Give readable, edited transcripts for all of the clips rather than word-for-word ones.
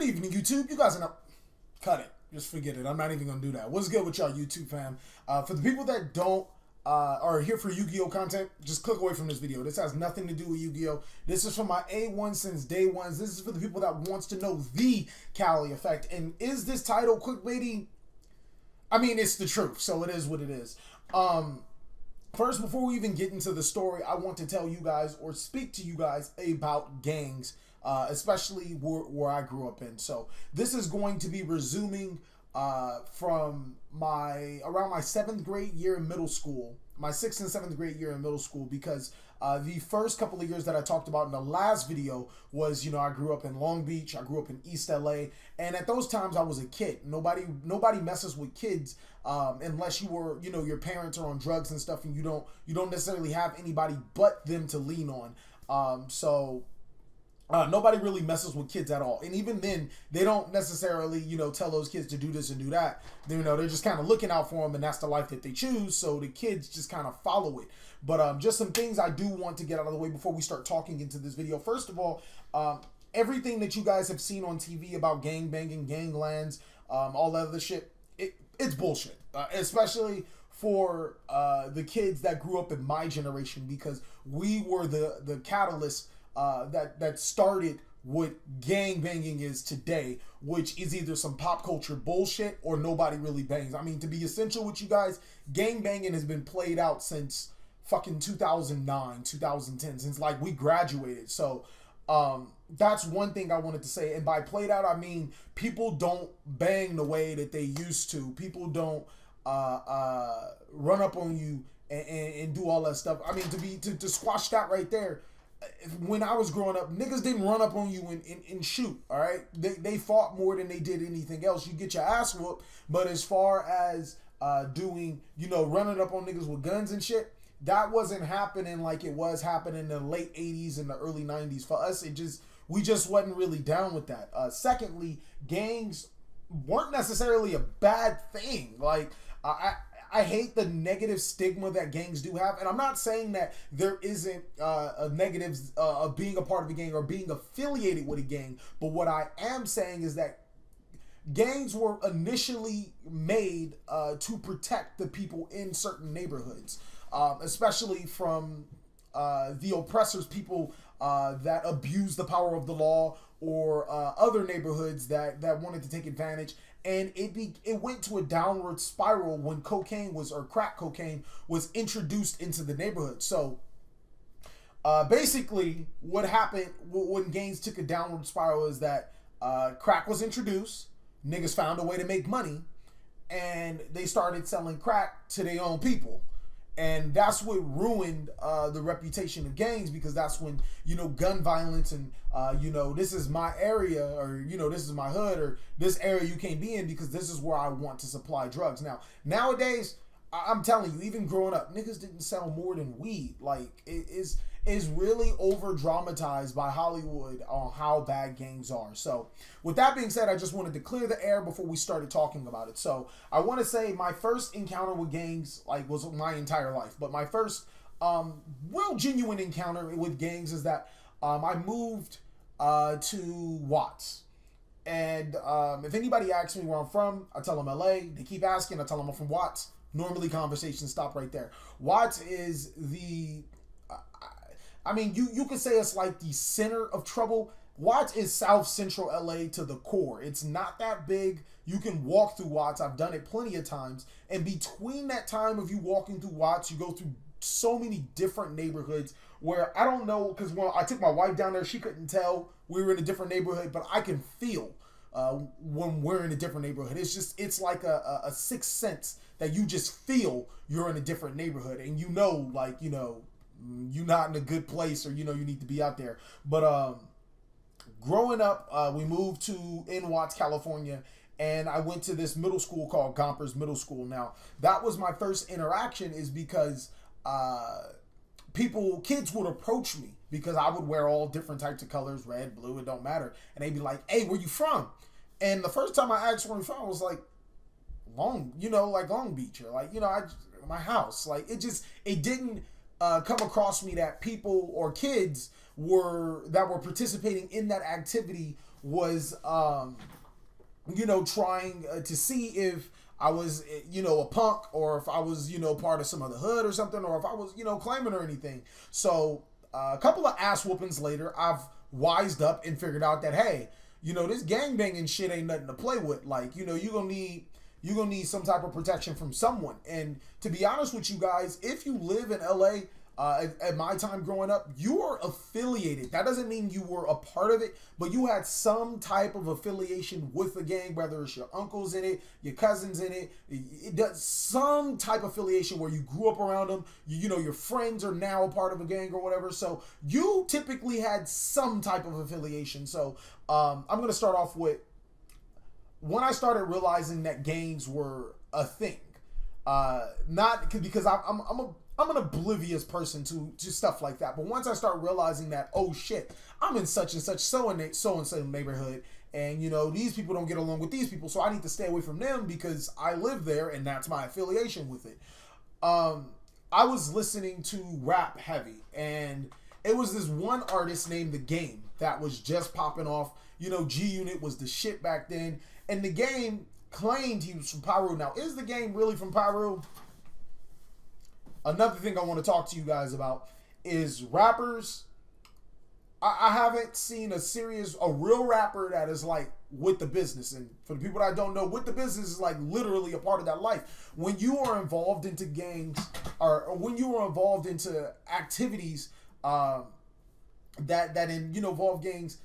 Good evening, YouTube. You guys are not... Cut it. Just forget it. I'm not even going to do that. What's good with y'all, YouTube fam? For the people that don't are here for Yu-Gi-Oh content, just click away from this video. This has nothing to do with Yu-Gi-Oh. This is for my A1 since day one. This is for the people that wants to know the TheCaliEffect. And is this title clickbaity? I mean, it's the truth, so it is what it is. First, before we even get into the story, I want to tell you guys or speak to you guys about gangs, especially where I grew up in. So this is going to be resuming from around my 7th grade year in middle school, my 6th and 7th grade year in middle school, because the first couple of years that I talked about in the last video was, you know, I grew up in Long Beach, I grew up in East LA, and at those times I was a kid. Nobody messes with kids unless you were, you know, your parents are on drugs and stuff, and you don't necessarily have anybody but them to lean on. Nobody really messes with kids at all. And even then, they don't necessarily, you know, tell those kids to do this and do that. They, you know, they're just kind of looking out for them, and that's the life that they choose. So the kids just kind of follow it. But just some things I do want to get out of the way before we start talking into this video. First of all, everything that you guys have seen on TV about gang banging, ganglands, all that other shit, it's bullshit. Especially for the kids that grew up in my generation, because we were the catalyst that started what gang banging is today, which is either some pop culture bullshit or nobody really bangs. I mean, to be essential with you guys, gang banging has been played out since fucking 2009, 2010, since like we graduated. So that's one thing I wanted to say. And by played out, I mean people don't bang the way that they used to. People don't run up on you and do all that stuff. I mean, to squash that right there, when I was growing up, niggas didn't run up on you and shoot, all right? They fought more than they did anything else. You get your ass whooped, but as far as doing, you know, running up on niggas with guns and shit, that wasn't happening like it was happening in the late 80s and the early 90s. For us, we just wasn't really down with that. Secondly, gangs weren't necessarily a bad thing. Like, I hate the negative stigma that gangs do have. And I'm not saying that there isn't a negatives of being a part of a gang or being affiliated with a gang. But what I am saying is that gangs were initially made to protect the people in certain neighborhoods, especially from the oppressors, people that abuse the power of the law, or other neighborhoods that wanted to take advantage. And it went to a downward spiral when crack cocaine was introduced into the neighborhood. So basically what happened when gangs took a downward spiral is that crack was introduced, niggas found a way to make money, and they started selling crack to their own people. And that's what ruined the reputation of gangs, because that's when, you know, gun violence and, you know, this is my area, or, you know, this is my hood, or this area you can't be in because this is where I want to supply drugs. Now, nowadays, I'm telling you, even growing up, niggas didn't sell more than weed. Like, it is really over dramatized by Hollywood on how bad gangs are. So with that being said, I just wanted to clear the air before we started talking about it. So I want to say my first encounter with gangs, like, was my entire life, but my first real genuine encounter with gangs is that I moved to Watts. And if anybody asks me where I'm from, I tell them LA. They keep asking, I tell them I'm from Watts. Normally conversations stop right there. Watts is I mean, you could say it's like the center of trouble. Watts is South Central LA to the core. It's not that big. You can walk through Watts. I've done it plenty of times. And between that time of you walking through Watts, you go through so many different neighborhoods where I don't know, because when I took my wife down there, she couldn't tell we were in a different neighborhood, but I can feel when we're in a different neighborhood. It's like a sixth sense that you just feel you're in a different neighborhood, and you know, like, you know, you're not in a good place, or, you know, you need to be out there. But growing up, we moved to Watts, California, and I went to this middle school called Gompers Middle School. Now, that was my first interaction, is because kids would approach me because I would wear all different types of colors, red, blue, it don't matter. And they'd be like, hey, where you from? And the first time I asked where I'm from, I was like, Long Beach, or like, you know, my house. Like, it didn't come across me that people or kids were participating in that activity was, trying to see if I was, a punk, or if I was, part of some other hood or something, or if I was, claiming or anything. So a couple of ass whoopings later, I've wised up and figured out that, hey, this gangbanging shit ain't nothing to play with. Like, you're gonna need some type of protection from someone. And to be honest with you guys, if you live in LA, at my time growing up, you are affiliated. That doesn't mean you were a part of it, but you had some type of affiliation with the gang, whether it's your uncles in it, your cousins in it. It does some type of affiliation where you grew up around them. Your friends are now a part of a gang or whatever. So you typically had some type of affiliation. So I'm going to start off with when I started realizing that gangs were a thing. Not because I'm an oblivious person to stuff like that. But once I start realizing that, oh shit, I'm in such and such so and so neighborhood, and these people don't get along with these people, so I need to stay away from them because I live there and that's my affiliation with it. I was listening to rap heavy, and it was this one artist named The Game that was just popping off. G Unit was the shit back then, and The Game claimed he was from Peru. Now, is The Game really from Peru? Another thing I want to talk to you guys about is rappers. I haven't seen a real rapper that is like with the business. And for the people that don't know, with the business is like literally a part of that life. When you are involved into gangs, or when you are involved into activities that involve gangs,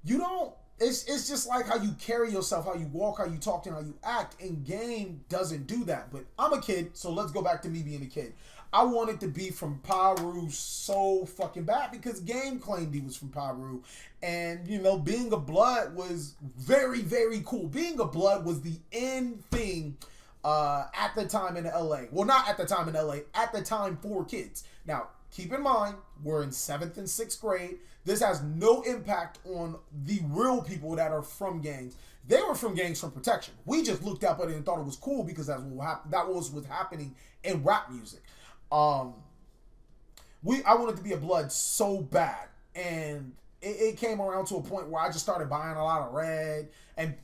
you don't. It's just like how you carry yourself, how you walk, how you talk, and how you act. And game doesn't do that. But I'm a kid, so let's go back to me being a kid. I wanted to be from Peru so fucking bad because Game claimed he was from Peru. And, being a blood was very, very cool. Being a blood was the in thing at the time in LA. Well, not at the time in LA, at the time for kids. Now, keep in mind, we're in 7th and 6th grade. This has no impact on the real people that are from gangs. They were from gangs from protection. We just looked up at it and thought it was cool because that was what's happening in rap music. I wanted to be a blood so bad, and it came around to a point where I just started buying a lot of red and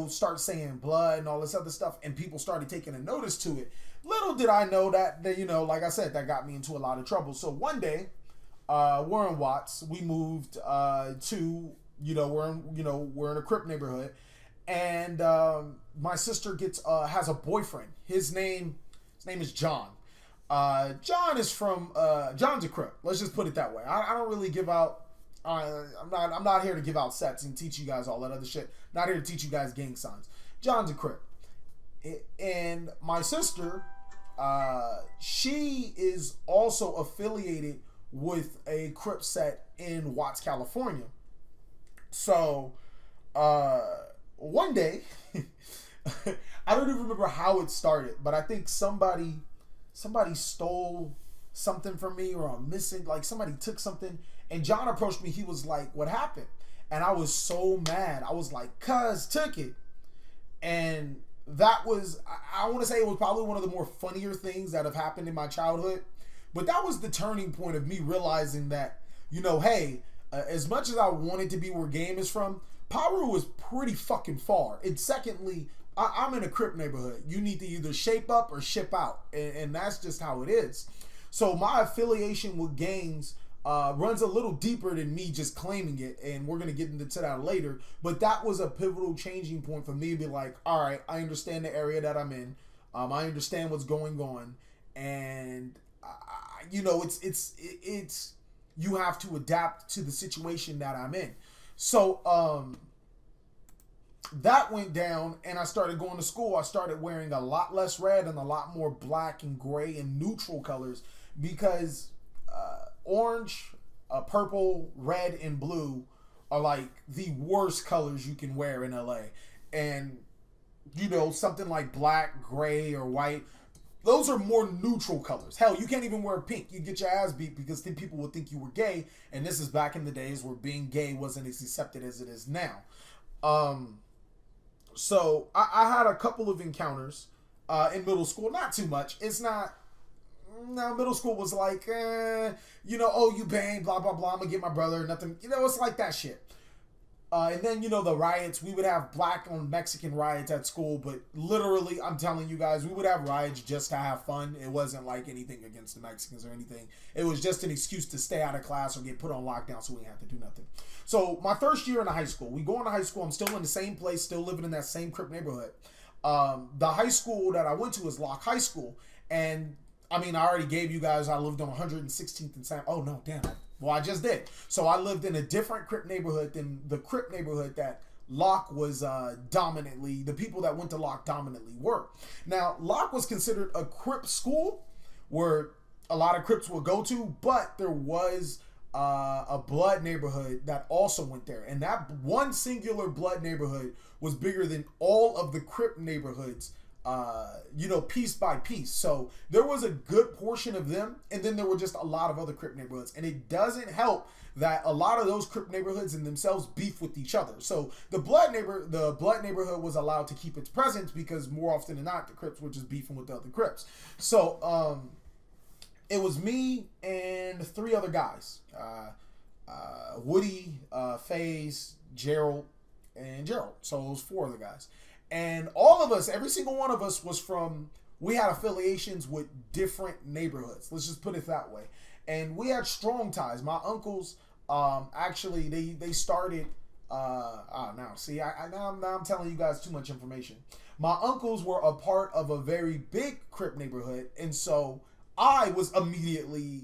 start saying blood and all this other stuff, and people started taking a notice to it. Little did I know that like I said, that got me into a lot of trouble. So one day, we're in Watts. We moved to we're in a Crip neighborhood, and my sister has a boyfriend. His name is John. John is from John's a Crip. Let's just put it that way. I don't really give out. I'm not here to give out sets and teach you guys all that other shit. Not here to teach you guys gang signs. John's a Crip, and my sister, she is also affiliated with a Crip set in Watts, California. So one day, I don't even remember how it started, but I think somebody stole something from me, or I'm missing, like somebody took something, and John approached me. He was like, what happened? And I was so mad. I was like, cuz took it. And that was, I want to say it was probably one of the more funnier things that have happened in my childhood. But that was the turning point of me realizing that, hey, as much as I wanted to be where game is from, Peru is pretty fucking far. And secondly, I'm in a Crip neighborhood. You need to either shape up or ship out. And that's just how it is. So my affiliation with gangs runs a little deeper than me just claiming it. And we're going to get into that later. But that was a pivotal changing point for me to be like, all right, I understand the area that I'm in. I understand what's going on. And it's you have to adapt to the situation that I'm in. So that went down, and I started going to school. I started wearing a lot less red and a lot more black and gray and neutral colors, because orange, purple, red, and blue are like the worst colors you can wear in LA. And something like black, gray, or white, those are more neutral colors. Hell, you can't even wear pink. You get your ass beat because then people would think you were gay. And this is back in the days where being gay wasn't as accepted as it is now. So I had a couple of encounters in middle school. Not too much. It's not. No, middle school was like, oh, you bang, blah, blah, blah. I'm going to get my brother. Nothing. It's like that shit. And then, you know, the riots, we would have black on Mexican riots at school, but literally, I'm telling you guys, we would have riots just to have fun. It wasn't like anything against the Mexicans or anything. It was just an excuse to stay out of class or get put on lockdown so we didn't have to do nothing. So my first year in high school, we go into high school, I'm still in the same place, still living in that same Crip neighborhood. The high school that I went to is Locke High School, and I mean, I already gave you guys, I lived on 116th and Sam. Oh, no, damn it. Well, I just did. So I lived in a different Crip neighborhood than the Crip neighborhood that Locke was dominantly, the people that went to Locke dominantly were. Now, Locke was considered a Crip school where a lot of Crips would go to, but there was a Blood neighborhood that also went there. And that one singular Blood neighborhood was bigger than all of the Crip neighborhoods, you know, piece by piece. So there was a good portion of them, and then there were just a lot of other Crip neighborhoods. And it doesn't help that a lot of those Crip neighborhoods in themselves beef with each other. So the Blood neighborhood was allowed to keep its presence because more often than not, the Crips were just beefing with the other Crips. So it was me and 3 other guys, Woody, FaZe, Gerald, and Gerald. So it was 4 other guys. And all of us, every single one of us was from, we had affiliations with different neighborhoods. Let's just put it that way. And we had strong ties. My uncles, actually, they started, now I'm telling you guys too much information. My uncles were a part of a very big Crip neighborhood. And so I was immediately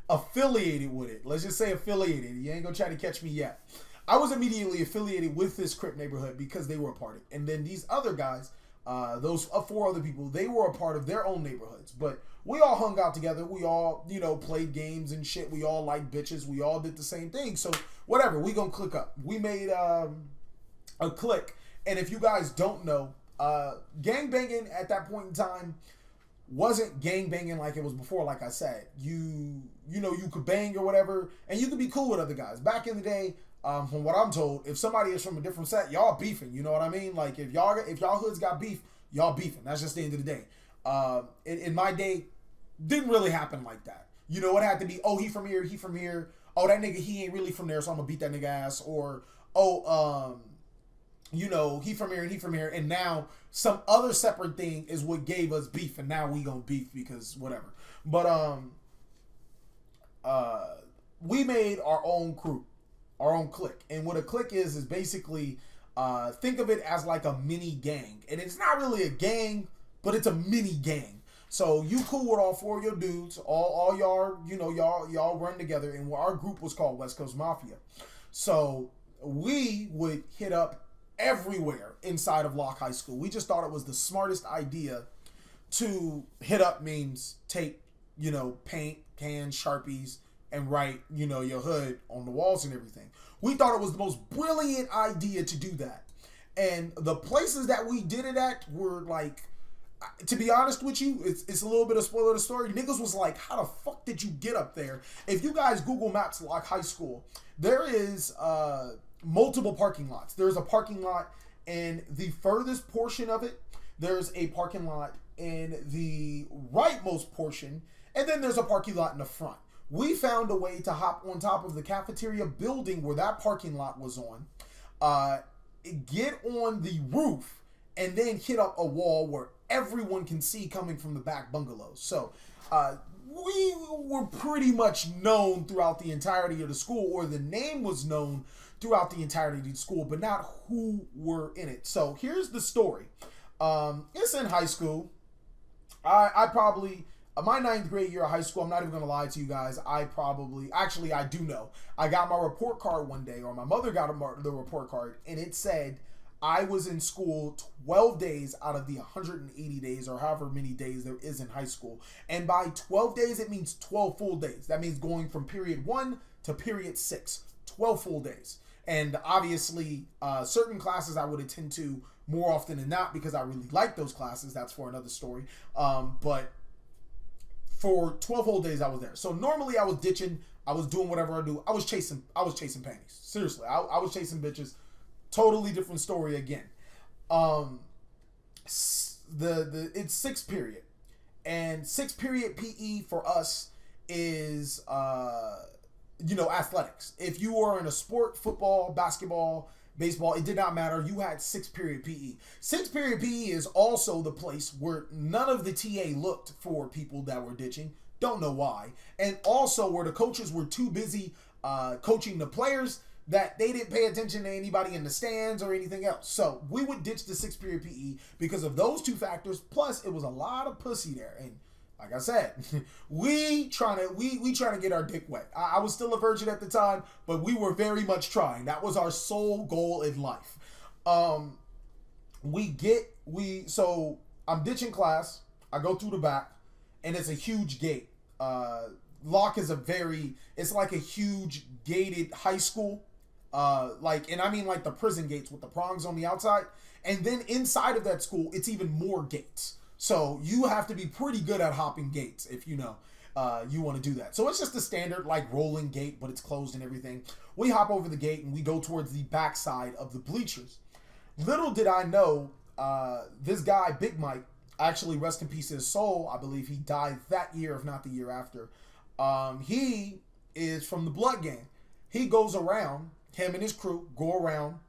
affiliated with it. Let's just say affiliated. You ain't gonna try to catch me yet. I was immediately affiliated with this Crip neighborhood because they were a part of it. And then these other guys, those 4 other people, they were a part of their own neighborhoods. But we all hung out together. We all, you know, played games and shit. We all liked bitches. We all did the same thing. So whatever, we gonna click up. We made a clique. And if you guys don't know, gangbanging at that point in time wasn't gangbanging like it was before. Like I said, you know, you could bang or whatever, and you could be cool with other guys. Back in the day, from what I'm told, if somebody is from a different set, y'all beefing. You know what I mean? Like if y'all hoods got beef, y'all beefing. That's just the end of the day. In my day, didn't really happen like that. You know, it had to be, oh, he from here, he from here. Oh, that nigga, he ain't really from there, so I'm gonna beat that nigga ass. Or, oh, you know, he from here and he from here, and now some other separate thing is what gave us beef, and now we gonna beef because whatever. But we made our own crew, our own clique, and what a clique is basically think of it as like a mini gang, and it's not really a gang, but it's a mini gang. So you cool with all 4 of your dudes, all y'all, you know, y'all run together, and our group was called West Coast Mafia. So we would hit up everywhere inside of Locke High School. We just thought it was the smartest idea to hit up means take, you know, paint, cans, Sharpies, and write, you know, your hood on the walls and everything. We thought it was the most brilliant idea to do that. And the places that we did it at were like, to be honest with you, it's a little bit of spoiler of the story. Niggas was like, how the fuck did you get up there? If you guys Google Maps Locke High School, there is multiple parking lots. There's a parking lot in the furthest portion of it. There's a parking lot in the rightmost portion. And then there's a parking lot in the front. We found a way to hop on top of the cafeteria building where that parking lot was on, get on the roof, and then hit up a wall where everyone can see coming from the back bungalows. So we were pretty much known throughout the entirety of the school, or the name was known throughout the entirety of the school, but not who were in it. So here's the story. It's in high school. I probably, my 9th grade year of high school, I'm not even going to lie to you guys, I do know. I got my report card one day, or my mother got the report card, and it said I was in school 12 days out of the 180 days, or however many days there is in high school. And by 12 days, it means 12 full days. That means going from period 1 to period 6, 12 full days. And obviously, certain classes I would attend to more often than not because I really like those classes. That's for another story. But for 12 whole days, I was there. So normally I was ditching. I was doing whatever I do. I was chasing panties. Seriously, I was chasing bitches. Totally different story again. It's 6th period, and 6th period PE for us is athletics. If you were in a sport, football, basketball, baseball, it did not matter. You had 6-period PE. 6-period PE is also the place where none of the TA looked for people that were ditching. Don't know why. And also where the coaches were too busy coaching the players that they didn't pay attention to anybody in the stands or anything else. So we would ditch the 6-period PE because of those two factors. Plus, it was a lot of pussy there. And like I said, we trying to get our dick wet. I was still a virgin at the time, but we were very much trying. That was our sole goal in life. So I'm ditching class. I go through the back, and it's a huge gate. Locke is it's like a huge gated high school. And I mean like the prison gates with the prongs on the outside. And then inside of that school, it's even more gates. So you have to be pretty good at hopping gates if you want to do that. So it's just a standard like rolling gate, but it's closed and everything. We hop over the gate and we go towards the backside of the bleachers. Little did I know, this guy, Big Mike, actually rest in peace his soul. I believe he died that year, if not the year after. He is from the Blood Gang. He goes around, him and his crew go around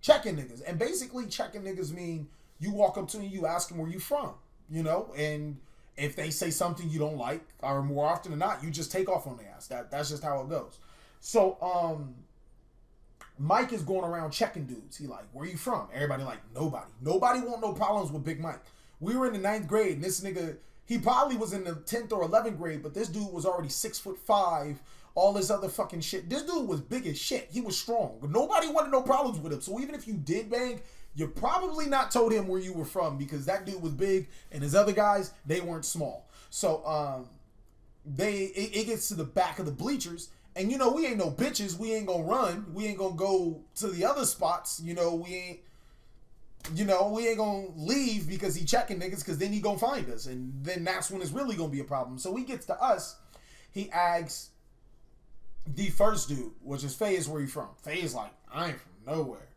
checking niggas. And basically checking niggas mean you walk up to them, you ask them where you from. And if they say something you don't like, or more often than not, you just take off on their ass. That's just how it goes. So, Mike is going around checking dudes. He like, where you from? Everybody like, nobody. Nobody want no problems with Big Mike. We were in the 9th grade, and this nigga, he probably was in the 10th or 11th grade, but this dude was already 6'5", all this other fucking shit. This dude was big as shit. He was strong, but nobody wanted no problems with him. So even if you did bang, you probably not told him where you were from because that dude was big and his other guys, they weren't small. So it gets to the back of the bleachers and we ain't no bitches. We ain't gonna run. We ain't gonna go to the other spots. We ain't gonna leave because he checking niggas because then he gonna find us. And then that's when it's really gonna be a problem. So he gets to us. He asks the first dude, which is Faye, is where you from? Faye's like, I ain't from nowhere.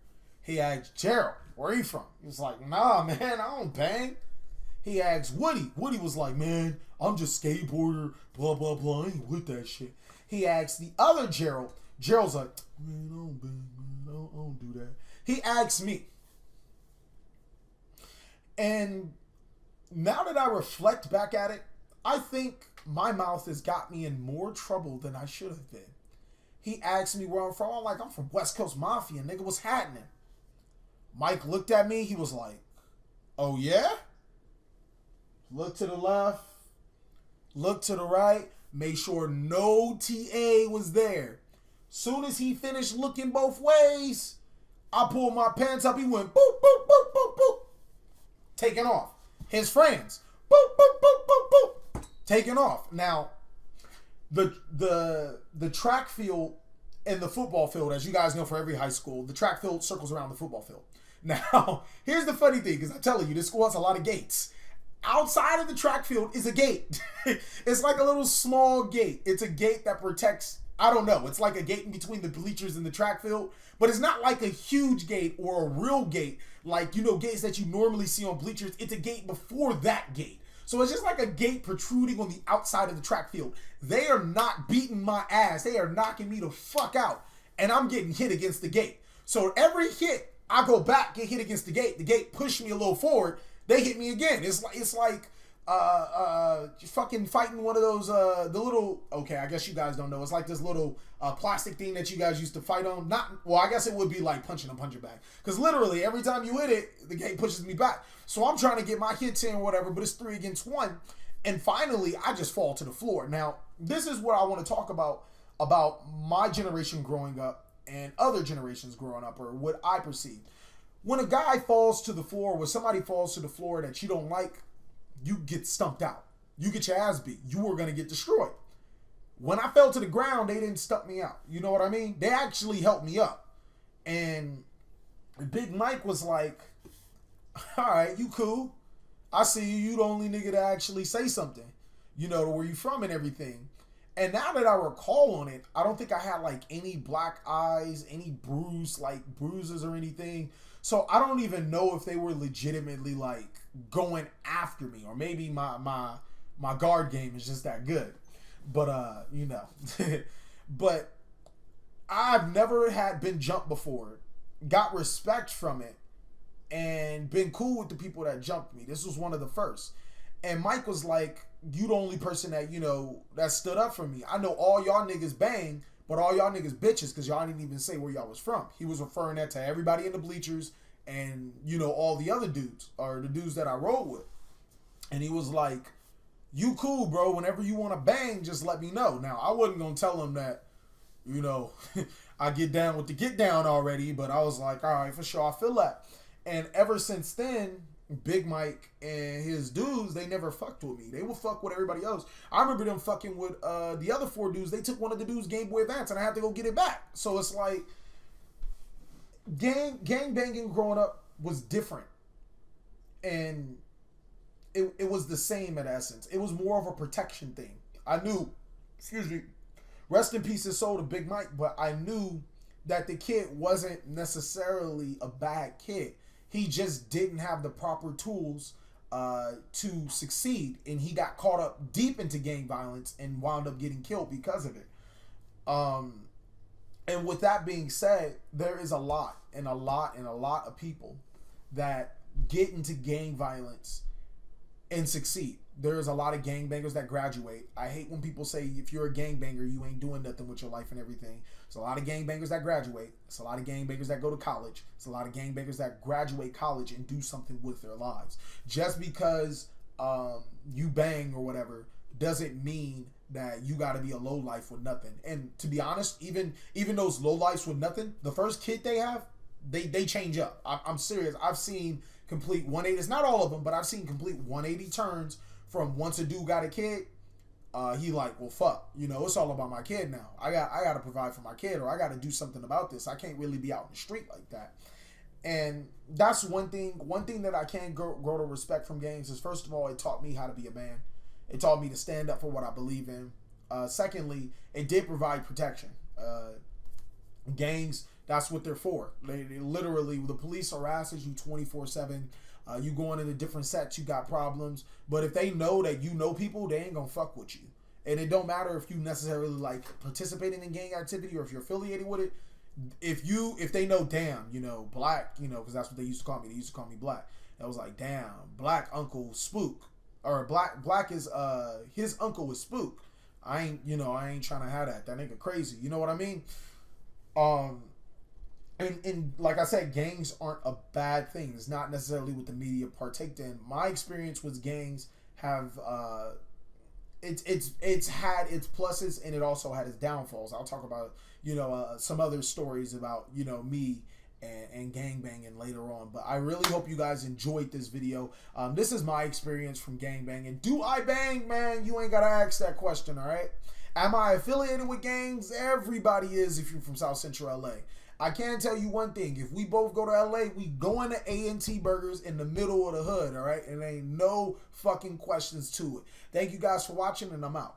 He asked Gerald, where you from? He's like, nah, man, I don't bang. He asked Woody. Woody was like, man, I'm just skateboarder, blah, blah, blah. I ain't with that shit. He asked the other Gerald. Gerald's like, man, I don't bang, man. I don't do that. He asked me. And now that I reflect back at it, I think my mouth has got me in more trouble than I should have been. He asked me where I'm from. I'm like, I'm from West Coast Mafia, nigga. What's happening? Mike looked at me. He was like, oh, yeah? Look to the left. Look to the right. Made sure no TA was there. Soon as he finished looking both ways, I pulled my pants up. He went boop, boop, boop, boop, boop. Taking off. His friends. Boop, boop, boop, boop, boop. Taking off. Now, the track field and the football field, as you guys know, for every high school, the track field circles around the football field. Now, here's the funny thing, because I'm telling you, this school has a lot of gates. Outside of the track field is a gate. It's like a little small gate. It's a gate that protects, I don't know, it's like a gate in between the bleachers and the track field, but it's not like a huge gate or a real gate, like, gates that you normally see on bleachers. It's a gate before that gate. So it's just like a gate protruding on the outside of the track field. They are not beating my ass. They are knocking me the fuck out. And I'm getting hit against the gate. So every hit, I go back, get hit against the gate. The gate pushed me a little forward. They hit me again. It's like fucking fighting one of those, the little, okay, I guess you guys don't know. It's like this little plastic thing that you guys used to fight on. Well, I guess it would be like punching a puncher back. Because literally, every time you hit it, the gate pushes me back. So I'm trying to get my hits in or whatever, but it's 3 against 1. And finally, I just fall to the floor. Now, this is what I want to talk about my generation growing up and other generations growing up, or what I perceive. When a guy falls to the floor, when somebody falls to the floor that you don't like, you get stumped out. You get your ass beat. You are going to get destroyed. When I fell to the ground, they didn't stump me out. You know what I mean? They actually helped me up. And Big Mike was like, all right, you cool. I see you. You the only nigga to actually say something, to where you from and everything. And now that I recall on it, I don't think I had like any black eyes, any bruises or anything. So I don't even know if they were legitimately like going after me, or maybe my guard game is just that good. But but I've never had been jumped before, got respect from it, and been cool with the people that jumped me. This was one of the first. And Mike was like, you the only person that, you know, that stood up for me. I know all y'all niggas bang, but all y'all niggas bitches because y'all didn't even say where y'all was from. He was referring that to everybody in the bleachers and, you know, all the other dudes, or the dudes that I rode with. And he was like, you cool, bro. Whenever you want to bang, just let me know. Now, I wasn't going to tell him that, you know, I get down with the get down already, but I was like, all right, for sure, I feel that. And ever since then, Big Mike and his dudes, they never fucked with me. They would fuck with everybody else. I remember them fucking with the other 4 dudes. They took one of the dudes' Game Boy Advance, and I had to go get it back. So it's like, gang banging growing up was different. And it was the same in essence. It was more of a protection thing. I knew, excuse me, rest in peace his soul to Big Mike, but I knew that the kid wasn't necessarily a bad kid. He just didn't have the proper tools to succeed, and he got caught up deep into gang violence and wound up getting killed because of it. And with that being said, there is a lot of people that get into gang violence and succeed. There's a lot of gangbangers that graduate. I hate when people say if you're a gangbanger, you ain't doing nothing with your life and everything. There's a lot of gangbangers that graduate. It's a lot of gangbangers that go to college. It's a lot of gangbangers that graduate college and do something with their lives. Just because you bang or whatever doesn't mean that you got to be a low life with nothing. And to be honest, even those low lives with nothing, the first kid they have, they change up. I'm serious. I've seen complete 180. It's not all of them, but I've seen complete 180 turns from once a dude got a kid. He like, well, fuck, you know, it's all about my kid now. I got to provide for my kid, or I got to do something about this. I can't really be out in the street like that. And that's one thing that I can grow to respect from gangs is, first of all, it taught me how to be a man. It taught me to stand up for what I believe in. Secondly, it did provide protection. Gangs, that's what they're for. They literally, the police harasses you 24/7. You going into different sets, you got problems. But if they know that you know people, they ain't gonna fuck with you. And it don't matter if you necessarily like participating in gang activity or if you're affiliated with it. If they know, damn, you know, Black, you know, because that's what they used to call me. They used to call me Black. That was like, damn, Black Uncle Spook, or Black is his uncle is Spook. I ain't trying to have that. That nigga crazy. You know what I mean? And like I said, gangs aren't a bad thing. It's not necessarily what the media partake in. My experience with gangs have it's had its pluses and it also had its downfalls. I'll talk about some other stories about me and gangbanging later on. But I really hope you guys enjoyed this video. This is my experience from gangbanging. Do I bang, man? You ain't gotta ask that question, all right? Am I affiliated with gangs? Everybody is if you're from South Central LA. I can tell you one thing. If we both go to LA, we going to A&T Burgers in the middle of the hood, all right? And ain't no fucking questions to it. Thank you guys for watching, and I'm out.